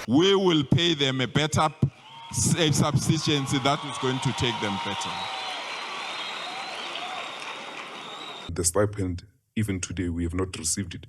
we will pay them a better subsistence that is going to take them better. The stipend, even today, we have not received it.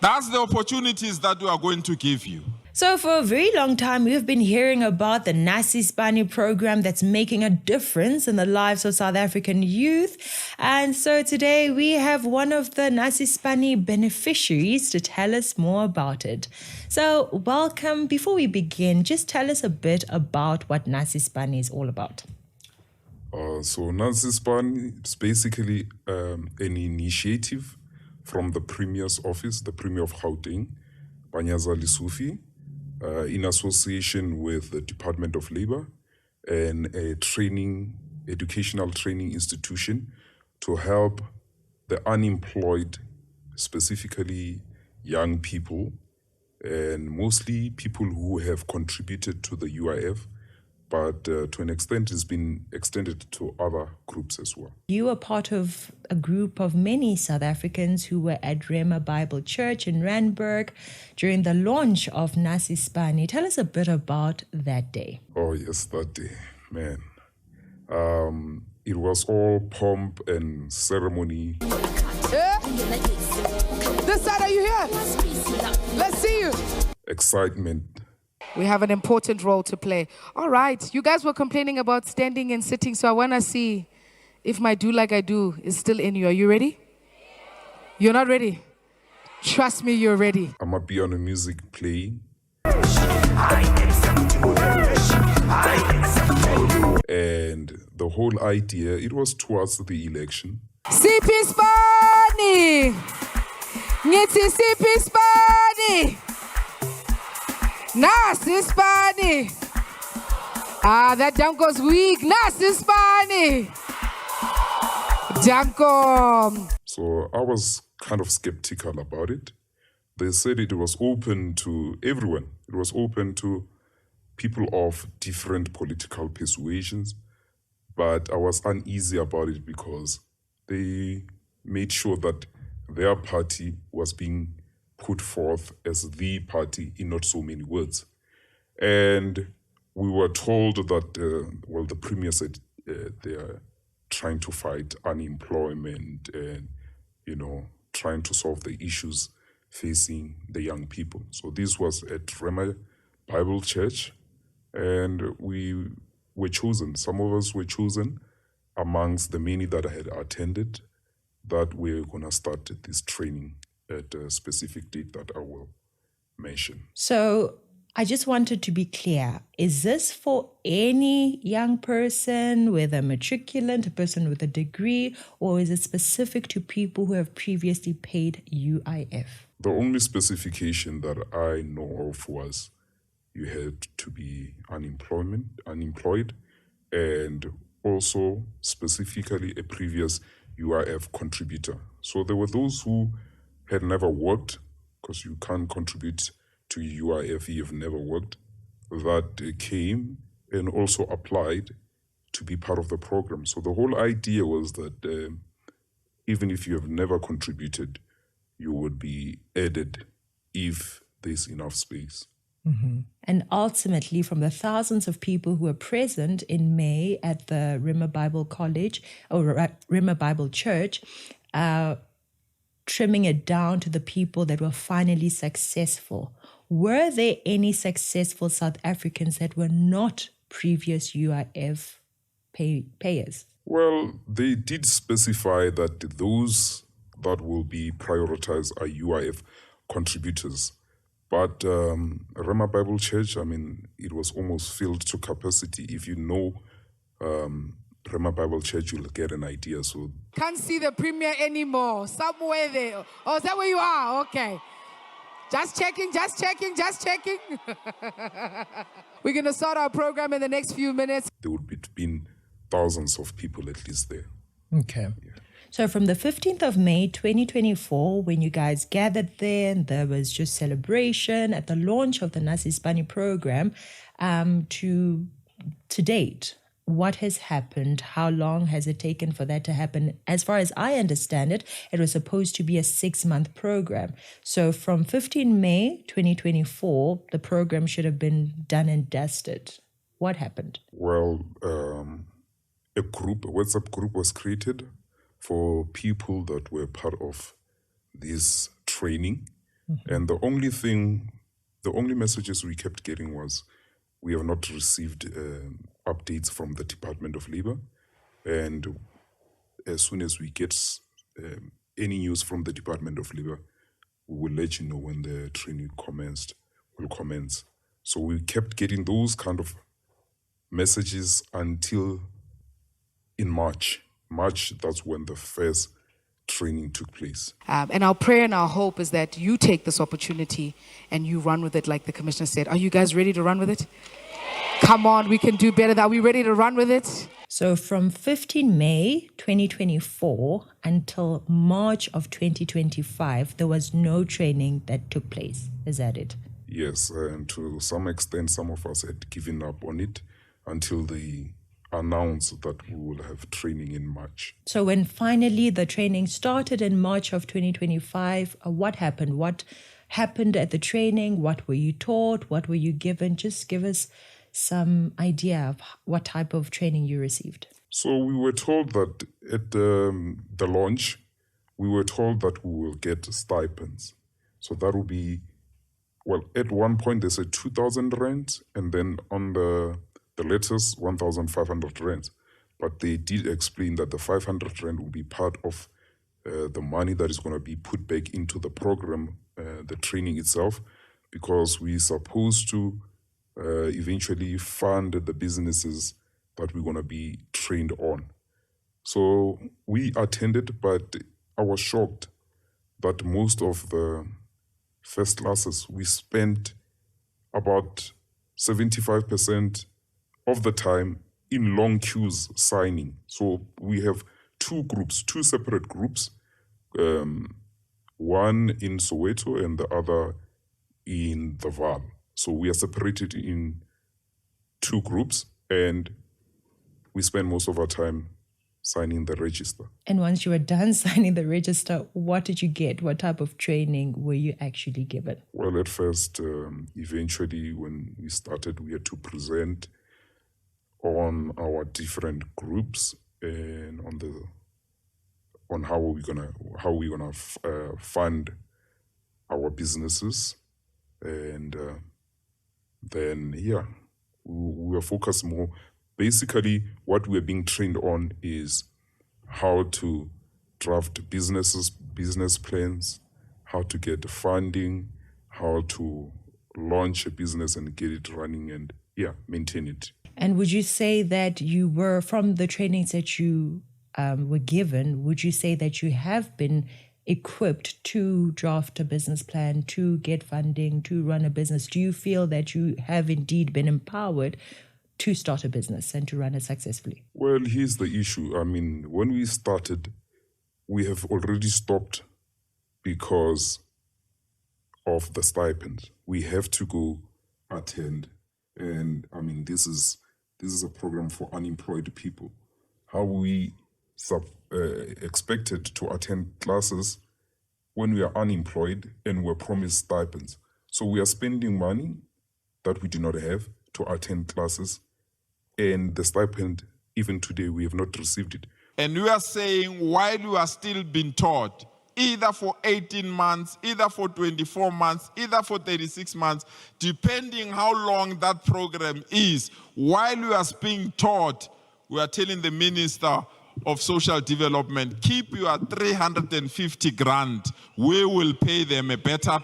That's the opportunities that we are going to give you. So for a very long time, we've been hearing about the Nasi spani program that's making a difference in the lives of South African youth. And so today we have one of the Nasi spani beneficiaries to tell us more about it. So welcome. Before we begin, just tell us a bit about what Nasi spani is all about. So Nasi spani is basically an initiative from the Premier's office, the Premier of Gauteng, Panyaza Lesufi, in association with the Department of Labor and a educational training institution to help the unemployed, specifically young people, and mostly people who have contributed to the UIF, but to an extent it's been extended to other groups as well. You were part of a group of many South Africans who were at Rema Bible Church in Randburg during the launch of Nasi spani. Tell us a bit about that day. Oh yes, that day, man. It was all pomp and ceremony. Yeah. This side, are you here? Let's see you. Excitement. We have an important role to play. All right, you guys were complaining about standing and sitting, so I want to see if my do like I do is still in you. Are you ready? You're not ready? Trust me, you're ready. I'm a piano music playing. And the whole idea, it was towards the election. CP Spani! Ngithi CP Spani! Nasi spani! That Danko's weak. Nasi spani! Danko! So I was kind of skeptical about it. They said it was open to everyone. It was open to people of different political persuasions, but I was uneasy about it because they made sure that their party was being put forth as the party in not so many words. And we were told that, the Premier said they are trying to fight unemployment and, trying to solve the issues facing the young people. So this was at Rema Bible Church, and we were chosen. Some of us were chosen amongst the many that I had attended, that we're going to start this training at a specific date that I will mention. So I just wanted to be clear. Is this for any young person, whether matriculant, a person with a degree, or is it specific to people who have previously paid UIF? The only specification that I know of was you had to be unemployed, and also specifically a previous UIF contributor. So there were those who had never worked, because you can't contribute to UIF if you've never worked, that came and also applied to be part of the program. So the whole idea was that even if you have never contributed, you would be added if there's enough space. Mm-hmm. And ultimately, from the thousands of people who were present in May at the Rema Bible College, or Rema Bible Church, trimming it down to the people that were finally successful. Were there any successful South Africans that were not previous UIF payers? Well, they did specify that those that will be prioritized are UIF contributors. But Rema Bible Church, it was almost filled to capacity. If you know Rema Bible Church, you'll get an idea. So can't see the Premier anymore. Somewhere there. Oh, is that where you are? Okay. Just checking. We're going to start our program in the next few minutes. There would be been thousands of people at least there. Okay. Yeah. So from the 15th of May, 2024, when you guys gathered there, and there was just celebration at the launch of the Nasi spani program, to date, what has happened? How long has it taken for that to happen? As far as I understand it, it was supposed to be a 6-month program. So from 15 May 2024, the program should have been done and dusted. What happened? Well, a WhatsApp group was created for people that were part of this training. And the only messages we kept getting was, we have not received updates from the Department of Labor. And as soon as we get any news from the Department of Labor, we will let you know when the training will commence. So we kept getting those kind of messages until in March. That's when the first training took place. And our prayer and our hope is that you take this opportunity and you run with it, like the commissioner said. Are you guys ready to run with it? Come on, we can do better. Are we ready to run with it? So from 15 May 2024 until March of 2025, there was no training that took place. Is that it? Yes, and to some extent, some of us had given up on it until they announced that we will have training in March. So when finally the training started in March of 2025, what happened? What happened at the training? What were you taught? What were you given? Just give us some idea of what type of training you received. So we were told that at the launch, we were told that we will get stipends. So that will be, well, at one point they said 2,000 rand, and then on the letters 1,500 rand. But they did explain that the 500 rand will be part of the money that is going to be put back into the program, the training itself, because we're supposed to eventually fund the businesses that we're going to be trained on. So we attended, but I was shocked that most of the first classes, we spent about 75% of the time in long queues signing. So we have two separate groups, one in Soweto and the other in the Vaal. So we are separated in two groups, and we spend most of our time signing the register. And once you were done signing the register, what did you get? What type of training were you actually given? Well, at first, eventually, when we started, we had to present on our different groups and on how we're gonna fund our businesses, and then we were focused more. Basically, what we're being trained on is how to draft business plans, how to get funding, how to launch a business and get it running, and maintain it. And would you say that you were, from the trainings that you were given, would you say that you have been equipped to draft a business plan, to get funding, to run a business? Do you feel that you have indeed been empowered to start a business and to run it successfully? Well, here's the issue. I mean, when we started, we have already stopped because of the stipend. We have to go attend. And I mean, this is a program for unemployed people. How we expected to attend classes when we are unemployed and we're promised stipends. So we are spending money that we do not have to attend classes, and the stipend, even today, we have not received it. And we are saying, while you are still being taught, either for 18 months, either for 24 months, either for 36 months, depending how long that program is, while you are being taught, we are telling the Minister of Social Development, keep your 350 grand. We will pay them a better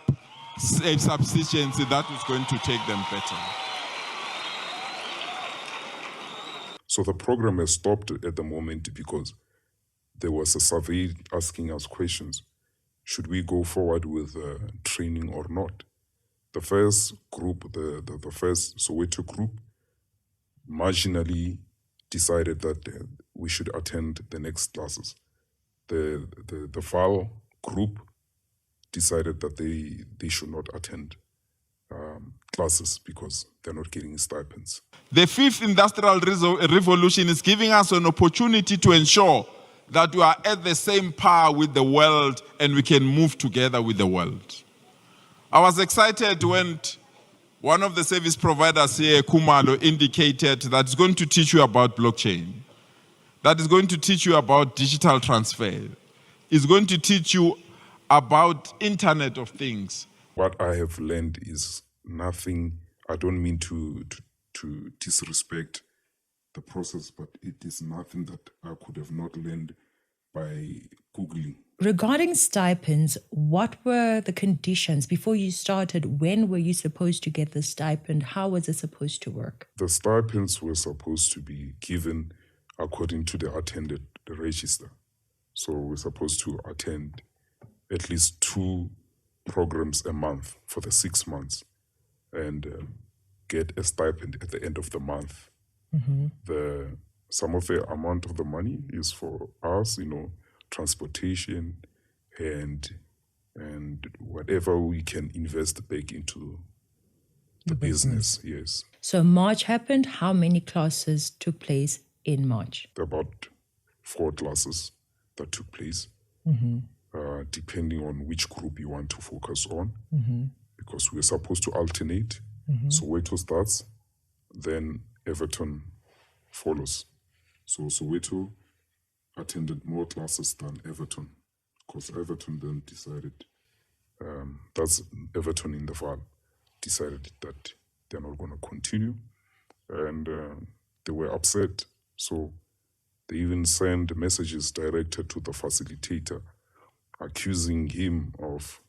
subsistence that is going to take them better. So the program has stopped at the moment because there was a survey asking us questions. Should we go forward with training or not? The first group, the first Soweto group, marginally decided that we should attend the next classes. The Vaal group decided that they should not attend. classes because they're not getting stipends. The fifth industrial revolution is giving us an opportunity to ensure that we are at the same par with the world and we can move together with the world. I was excited when one of the service providers here, Kumalo, indicated that it's going to teach you about blockchain, that is going to teach you about digital transfer, it's going to teach you about Internet of Things. What I have learned is nothing. I don't mean to disrespect the process, but it is nothing that I could have not learned by Googling. Regarding stipends, what were the conditions before you started? When were you supposed to get the stipend? How was it supposed to work? The stipends were supposed to be given according to the attended register. So we're supposed to attend at least 2 programs a month for the 6 months and get a stipend at the end of the month. Some of the amount of the money is for us, transportation and whatever we can invest back into the business. Yes. So March happened. How many classes took place in March? About 4 classes that took place, depending on which group you want to focus on, because we're supposed to alternate. Soweto starts, then Everton follows. So Soweto attended more classes than Everton, because Everton then decided, that's Everton in the Val, decided that they're not going to continue, and they were upset. So they even sent messages directed to the facilitator, accusing him of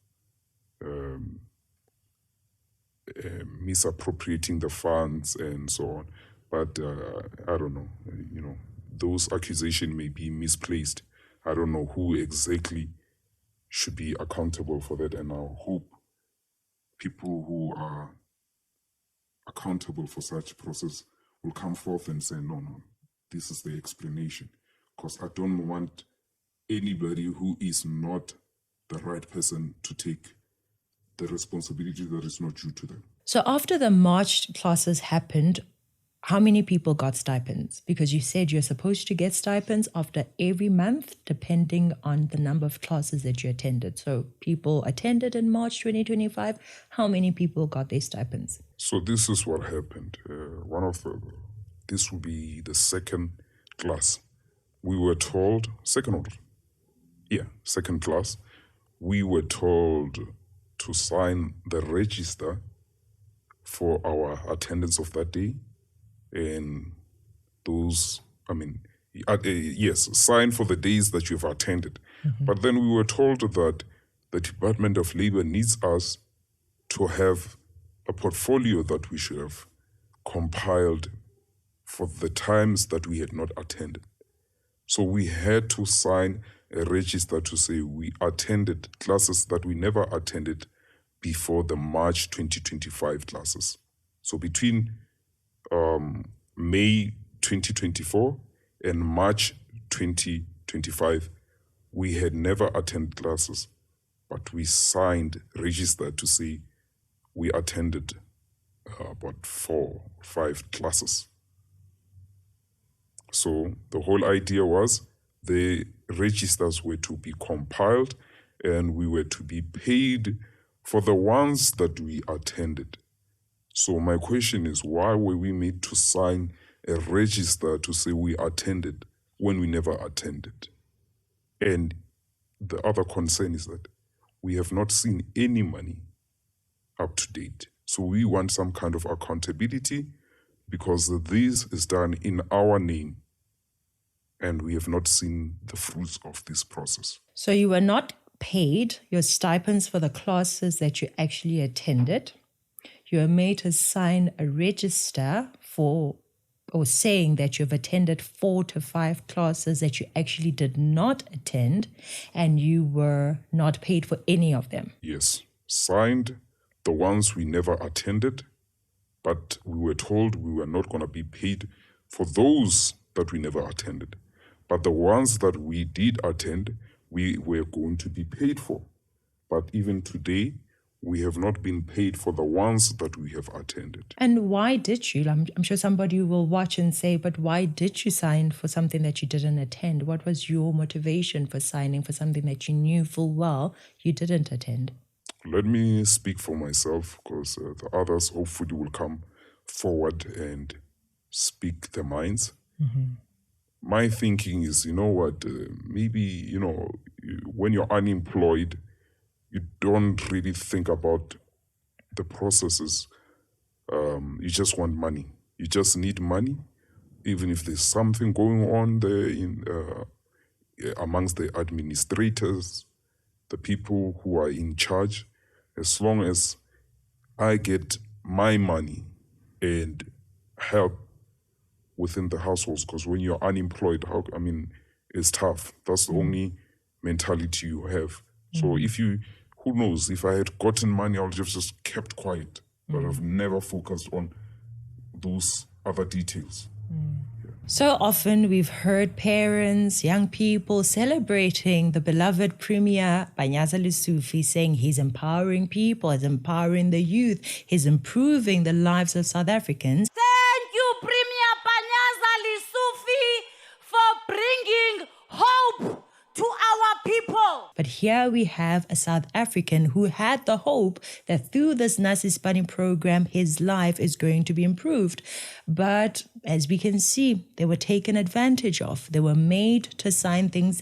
misappropriating the funds and so on. But I don't know, those accusations may be misplaced. I don't know who exactly should be accountable for that, and I hope people who are accountable for such process will come forth and say, no, this is the explanation. Because I don't want anybody who is not the right person to take the responsibility that is not due to them. So after the March classes happened, how many people got stipends? Because you said you're supposed to get stipends after every month, depending on the number of classes that you attended. So people attended in March 2025. How many people got their stipends? So this is what happened. This will be the second class. We were told, second class, we were told to sign the register for our attendance of that day. And those, sign for the days that you've attended. But then we were told that the Department of Labor needs us to have a portfolio that we should have compiled for the times that we had not attended. So we had to sign a register to say we attended classes that we never attended before the March 2025 classes. So between May 2024 and March 2025, we had never attended classes, but we signed register to say we attended about 4 or 5 classes. So the whole idea was the registers were to be compiled and we were to be paid for the ones that we attended. So my question is, why were we made to sign a register to say we attended when we never attended? And the other concern is that we have not seen any money up to date. So we want some kind of accountability because this is done in our name and we have not seen the fruits of this process. So you were not paid your stipends for the classes that you actually attended. You are made to sign a register saying that you've attended 4 to 5 classes that you actually did not attend, and you were not paid for any of them. Yes, signed the ones we never attended, but we were told we were not going to be paid for those that we never attended. But the ones that we did attend, we were going to be paid for. But even today, we have not been paid for the ones that we have attended. And why did you? I'm sure somebody will watch and say, but why did you sign for something that you didn't attend? What was your motivation for signing for something that you knew full well you didn't attend? Let me speak for myself, because the others hopefully will come forward and speak their minds. My thinking is, you know what, maybe, you know, when you're unemployed, you don't really think about the processes. You just want money. You just need money, even if there's something going on there amongst the administrators, the people who are in charge. As long as I get my money and help within the households, because when you're unemployed, it's tough. That's the only mentality you have. So if you, who knows, if I had gotten money, I would have just kept quiet, but I've never focused on those other details. So often we've heard parents, young people celebrating the beloved Premier Panyaza Lesufi, saying he's empowering people, he's empowering the youth, he's improving the lives of South Africans. Thank you, Premier Panyaza Lesufi, for bringing hope to our people. But here we have a South African who had the hope that through this Nasi spani program, his life is going to be improved. But as we can see, they were taken advantage of. They were made to sign things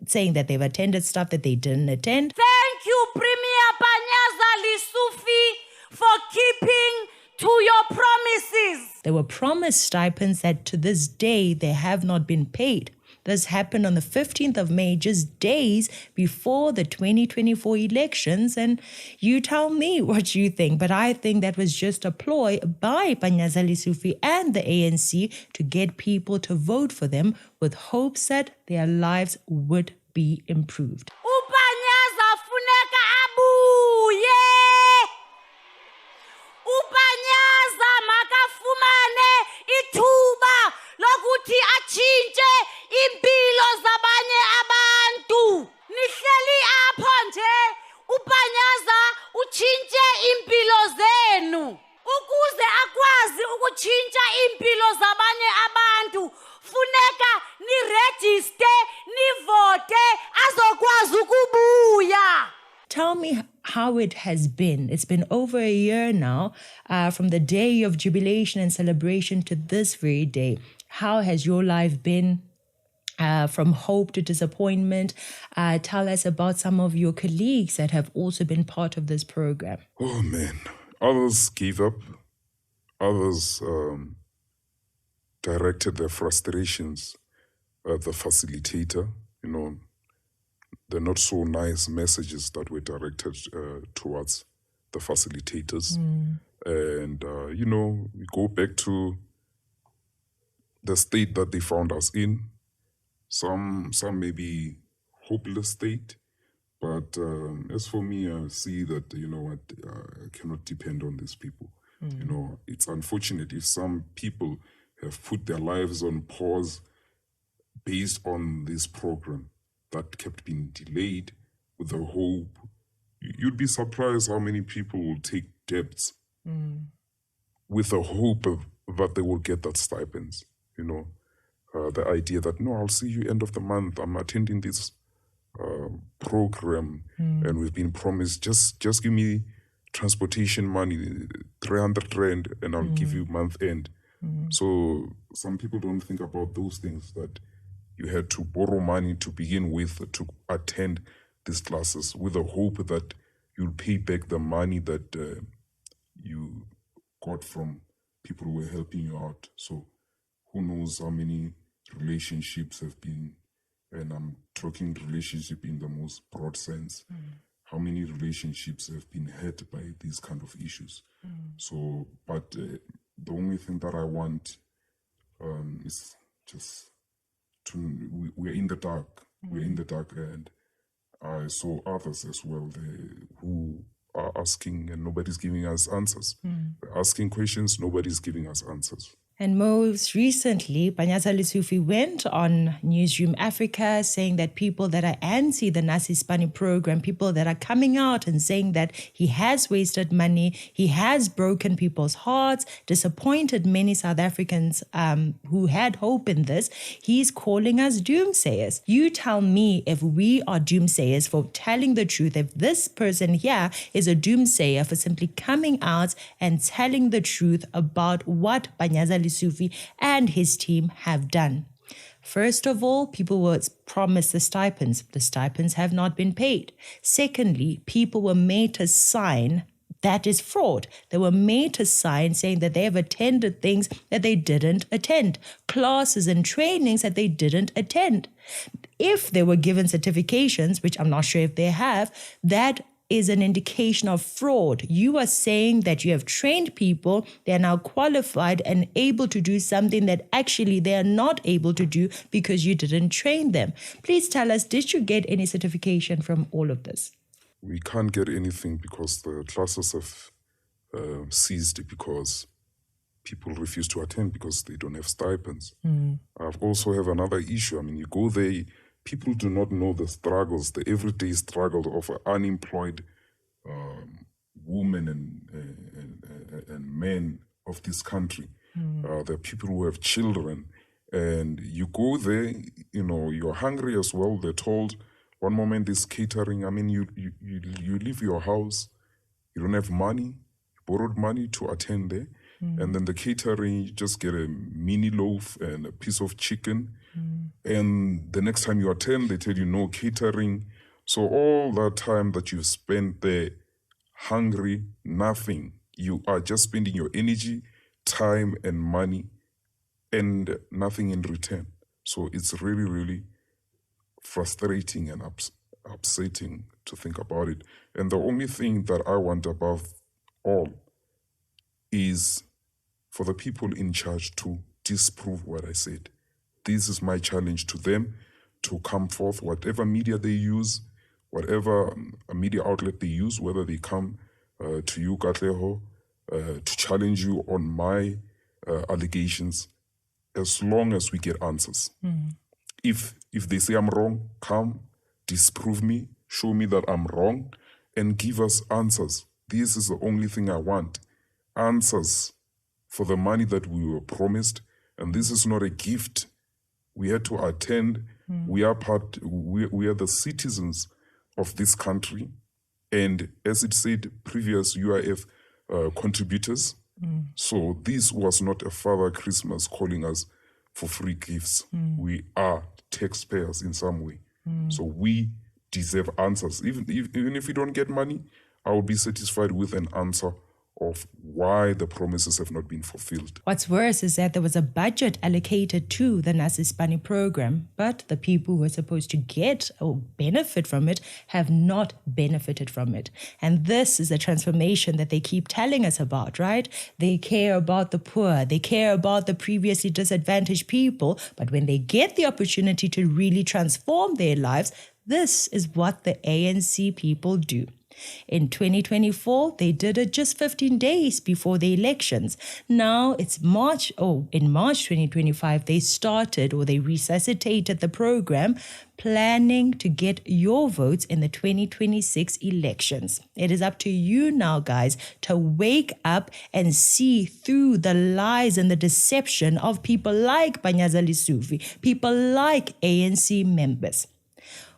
saying that they've attended stuff that they didn't attend. Thank you, Premier Panyaza Lesufi, for keeping to your promises. They were promised stipends that to this day they have not been paid. This happened on the 15th of May, just days before the 2024 elections. And you tell me what you think. But I think that was just a ploy by Panyaza Lesufi and the ANC to get people to vote for them with hopes that their lives would be improved. uPanyaza funeka abuye. uPanyaza makafumane ithuba lokuthi atshintshe impilo zabanye abantu. Nihleli apho nje, uPanyaza utshintshe impilo zenu. Ukuze akwazi ukutshintsha impilo zabanye abantu, funeka nirejiste, nivote, azokwazi ukubuya. Tell me how it has been. It's been over a year now from the day of jubilation and celebration to this very day. How has your life been? From hope to disappointment. Tell us about some of your colleagues that have also been part of this program. Oh man, others gave up. Others directed their frustrations at the facilitator. You know, the not so nice messages that were directed towards the facilitators. And, you know, we go back to the state that they found us in. Some maybe hopeless state, but as for me, I see that, you know what, I cannot depend on these people. You know, it's unfortunate if some people have put their lives on pause based on this program that kept being delayed with the hope. You'd be surprised how many people will take debts with the hope that they will get that stipends, you know. The idea that, no, I'll see you end of the month. I'm attending this program and we've been promised, just give me transportation money, 300 Rand, and I'll give you month end. So some people don't think about those things, that you had to borrow money to begin with to attend these classes with the hope that you'll pay back the money that you got from people who were helping you out. So who knows how many relationships have been, and I'm talking relationship in the most broad sense, how many relationships have been hurt by these kind of issues. So, but the only thing that I want is just we're in the dark. We're in the dark, and I saw others as well who are asking and nobody's giving us answers. We're asking questions, nobody's giving us answers. And most recently, Panyaza Lesufi went on Newsroom Africa saying that people that are anti the Nasi spani program, people that are coming out and saying that he has wasted money, he has broken people's hearts, disappointed many South Africans who had hope in this, he's calling us doomsayers. You tell me if we are doomsayers for telling the truth, if this person here is a doomsayer for simply coming out and telling the truth about what Panyaza Lesufi and his team have done. First of all, people were promised the stipends. The stipends have not been paid. Secondly, people were made to sign. That is fraud. They were made to sign saying that they have attended things that they didn't attend, classes and trainings that they didn't attend. If they were given certifications, which I'm not sure if they have, that is an indication of fraud. You are saying that you have trained people, they are now qualified and able to do something that actually they are not able to do because you didn't train them. Please tell us, did you get any certification from all of this? We can't get anything because the classes have ceased because people refuse to attend because they don't have stipends. I also have another issue. I mean, you go there, people do not know the struggles, the everyday struggle of unemployed women and men of this country. There are people who have children, and you go there, you know, you're hungry as well. They're told one moment there's catering. I mean, you leave your house, you don't have money, you borrowed money to attend there, and then the catering, you just get a mini loaf and a piece of chicken. And the next time you attend, they tell you no catering. So all that time that you've spent there, hungry, nothing. You are just spending your energy, time, and money, and nothing in return. So it's really, really frustrating and upsetting to think about it. And the only thing that I want above all is for the people in charge to disprove what I said. This is my challenge to them, to come forth, whatever media they use, whatever media outlet they use, whether they come to you, Katleho, to challenge you on my allegations, as long as we get answers. If they say I'm wrong, come, disprove me, show me that I'm wrong, and give us answers. This is the only thing I want. Answers for the money that we were promised, and this is not a gift. We had to attend. We are we are the citizens of this country. And as it said, previous UIF contributors. So this was not a Father Christmas calling us for free gifts. We are taxpayers in some way. So we deserve answers. Even if we don't get money, I will be satisfied with an answer of why the promises have not been fulfilled. What's worse is that there was a budget allocated to the Nasi spani program, but the people who are supposed to get or benefit from it have not benefited from it. And this is a transformation that they keep telling us about, right? They care about the poor, they care about the previously disadvantaged people, but when they get the opportunity to really transform their lives, this is what the ANC people do. In 2024, they did it just 15 days before the elections. Now it's March, in March 2025, they started or they resuscitated the program, planning to get your votes in the 2026 elections. It is up to you now, guys, to wake up and see through the lies and the deception of people like Panyaza Lesufi, people like ANC members.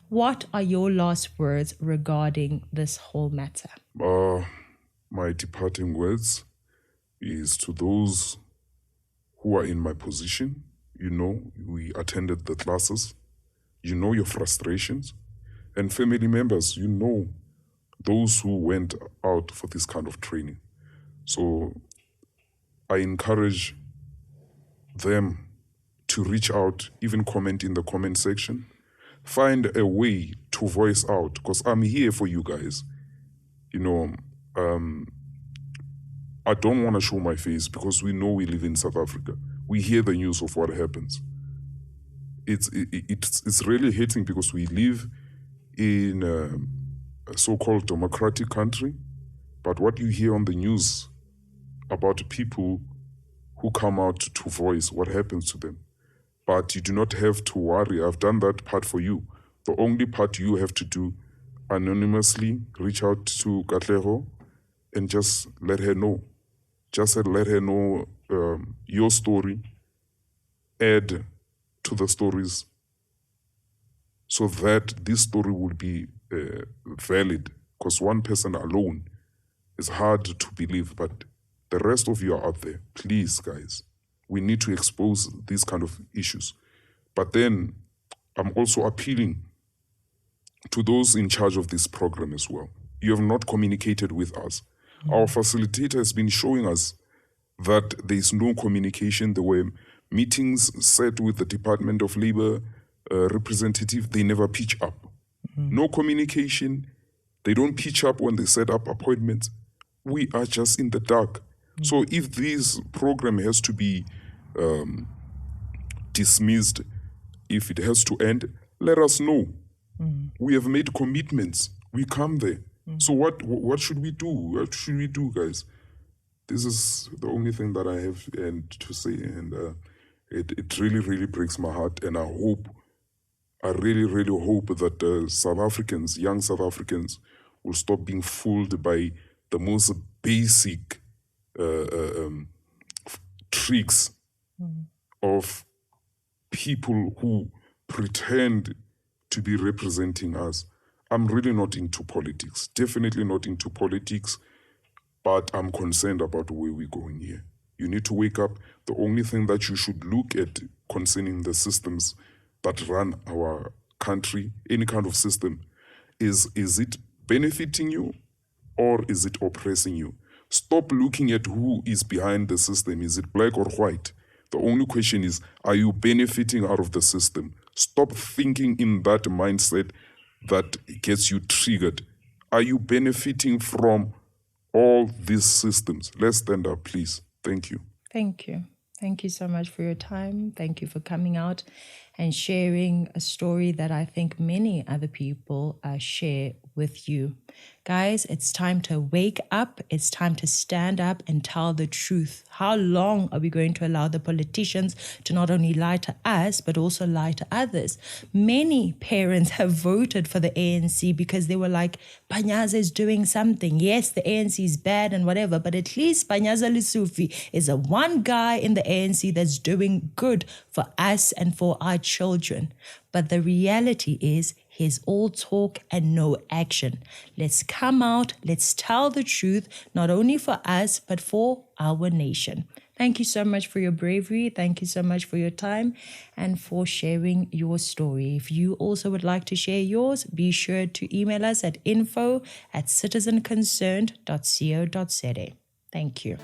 What are your last words regarding this whole matter? My departing words is to those who are in my position. You know, we attended the classes. You know your frustrations. And family members, you know those who went out for this kind of training. So I encourage them to reach out, even comment in the comment section. Find a way to voice out, because I'm here for you guys. You know, I don't want to show my face because we know we live in South Africa. We hear the news of what happens. It's really hitting because we live in a so-called democratic country, but what you hear on the news about people who come out to voice what happens to them. But you do not have to worry. I've done that part for you. The only part you have to do, anonymously reach out to Katlego and just let her know. Just let her know your story, add to the stories so that this story will be valid. Because one person alone is hard to believe, but the rest of you are out there. Please, guys, we need to expose these kind of issues. But then I'm also appealing to those in charge of this program as well. You have not communicated with us. Our facilitator has been showing us that there is no communication. There were meetings set with the Department of Labor representative. They never pitch up. No communication. They don't pitch up when they set up appointments. We are just in the dark. So if this program has to be dismissed, if it has to end, let us know. We have made commitments. We come there. So what should we do? What should we do, guys? This is the only thing that I have to say, and it really, really breaks my heart. And I really, really hope that South Africans, young South Africans, will stop being fooled by the most basic tricks of people who pretend to be representing us. I'm really not into politics, definitely not into politics, but I'm concerned about where we're going here. You need to wake up. The only thing that you should look at concerning the systems that run our country, any kind of system, is it benefiting you or is it oppressing you? Stop looking at who is behind the system. Is it black or white? The only question is, are you benefiting out of the system? Stop thinking in that mindset that gets you triggered. Are you benefiting from all these systems? Let's stand up, please. Thank you. Thank you. Thank you so much for your time. Thank you for coming out and sharing a story that I think many other people share with you. Guys, it's time to wake up. It's time to stand up and tell the truth. How long are we going to allow the politicians to not only lie to us, but also lie to others? Many parents have voted for the ANC because they were like, Panyaza is doing something. Yes, the ANC is bad and whatever, but at least Panyaza Lesufi is the one guy in the ANC that's doing good for us and for our children. But the reality is, he's all talk and no action. Let's come out, let's tell the truth, not only for us, but for our nation. Thank you so much for your bravery. Thank you so much for your time and for sharing your story. If you also would like to share yours, be sure to email us at info@citizenconcerned.co.za. Thank you.